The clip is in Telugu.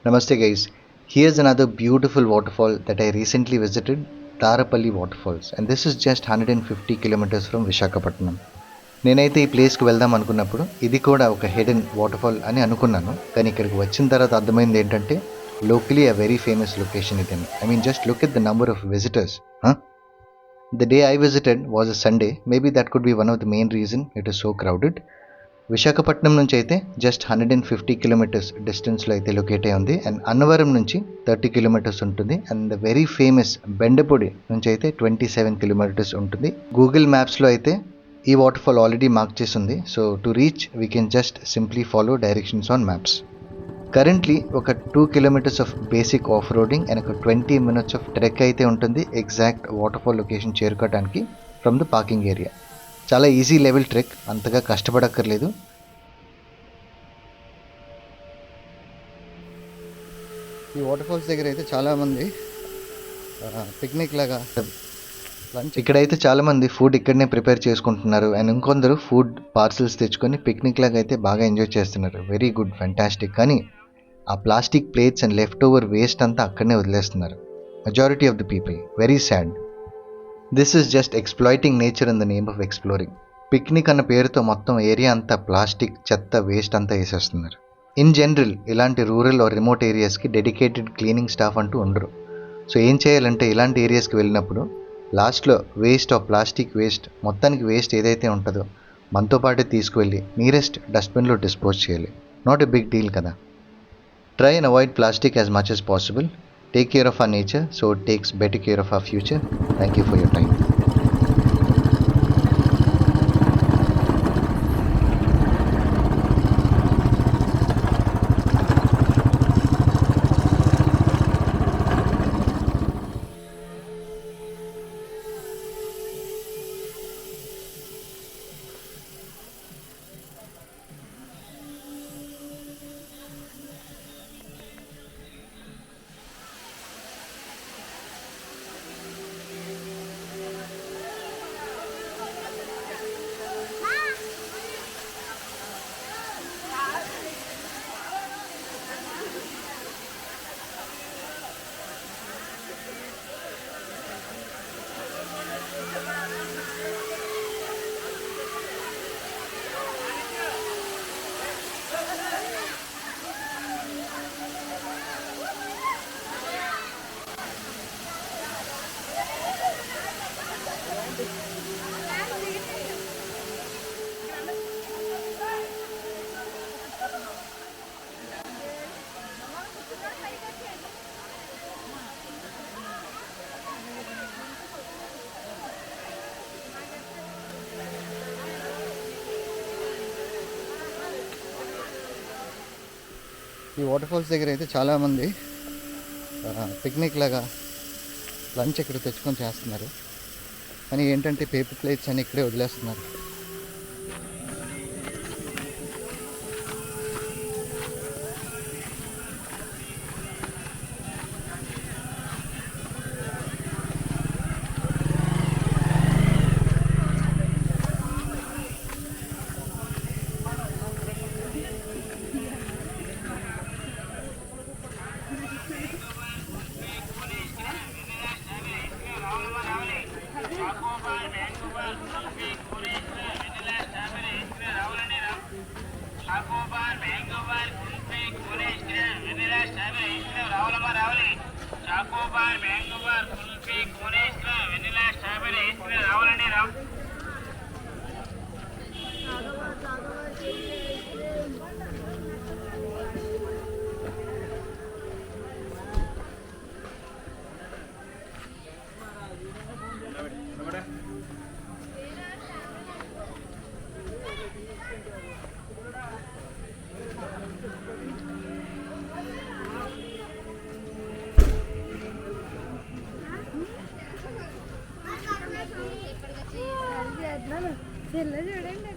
Namaste guys. Here's another beautiful waterfall that I recently visited, Tarapalli Waterfalls, and this is just 150 kilometers from Visakhapatnam. నేనైతే ఈ ప్లేస్కి వెళ్దాం అనుకున్నప్పుడు ఇది కూడా ఒక హిడెన్ వాటర్ఫాల్ అని అనుకున్నాను, కానీ ఇక్కడికి వచ్చిన తర్వాత అర్థమైంది ఏంటంటే locally a very famous location ఇదని. I mean just look at the number of visitors. The day I visited was a Sunday. Maybe that could be one of the main reason it is so crowded. Visakhapatnam నుంచి అయితే జస్ట్ 150 కిలోమీటర్స్ డిస్టెన్స్లో అయితే లొకేట్ అయి ఉంది, అండ్ అన్నవరం నుంచి 30 కిలోమీటర్స్ ఉంటుంది, అండ్ ద వెరీ ఫేమస్ బెండపొడి నుంచి అయితే 27 కిలోమీటర్స్ ఉంటుంది. గూగుల్ మ్యాప్స్లో అయితే ఈ వాటర్ఫాల్ ఆల్రెడీ మార్క్ చేసి ఉంది, so to reach we can just simply follow directions on maps. Currently ఒక 2 kilometres of basic off roading and ఒక 20 మినిట్స్ ఆఫ్ ట్రెక్ అయితే ఉంటుంది ఎగ్జాక్ట్ వాటర్ఫాల్ లొకేషన్ చేరుకోవడానికి ఫ్రమ్ ద పార్కింగ్ ఏరియా. చాలా ఈజీ లెవెల్ ట్రెక్, అంతగా కష్టపడక్కర్లేదు. ఈ వాటర్ఫాల్స్ దగ్గర అయితే చాలామంది పిక్నిక్ లాగా లంచ్, ఇక్కడైతే చాలామంది ఫుడ్ ఇక్కడనే ప్రిపేర్ చేసుకుంటున్నారు, అండ్ ఇంకొందరు ఫుడ్ పార్సల్స్ తెచ్చుకొని పిక్నిక్ లాగా అయితే బాగా ఎంజాయ్ చేస్తున్నారు. Very good, fantastic. కానీ ఆ plastic plates and left over waste అంతా అక్కడనే వదిలేస్తున్నారు majority of the people. Very sad. This is just exploiting nature in the name of exploring. Picnic అన్న పేరుతో మొత్తం ఏరియా అంతా ప్లాస్టిక్, చెత్త, వేస్ట్ అంతా వేసేస్తున్నారు. ఇన్ జనరల్ ఇలాంటి రూరల్ ఆర్ రిమోట్ ఏరియాస్కి డెడికేటెడ్ క్లీనింగ్ స్టాఫ్ అంటూ ఉండరు. సో ఏం చేయాలంటే ఇలాంటి ఏరియాస్కి వెళ్ళినప్పుడు లాస్ట్లో వేస్ట్ ఆఫ్ ప్లాస్టిక్ వేస్ట్, మొత్తానికి వేస్ట్ ఏదైతే ఉంటుందో మనతో పాటే తీసుకువెళ్ళి నియరెస్ట్ డస్ట్బిన్లో డిస్పోజ్ చేయాలి. నాట్ ఎ బిగ్ డీల్ కదా. Try and avoid plastic as much as possible. Take care of our nature so it takes better care of our future. Thank you for your time. ఈ వాటర్ఫాల్స్ దగ్గర అయితే చాలామంది పిక్నిక్ లాగా లంచ్ ఇక్కడ తెచ్చుకొని చేస్తున్నారు, కానీ ఏంటంటే పేపర్ ప్లేట్స్ అని ఇక్కడే వదిలేస్తున్నారు. చెల్ల చూడండి.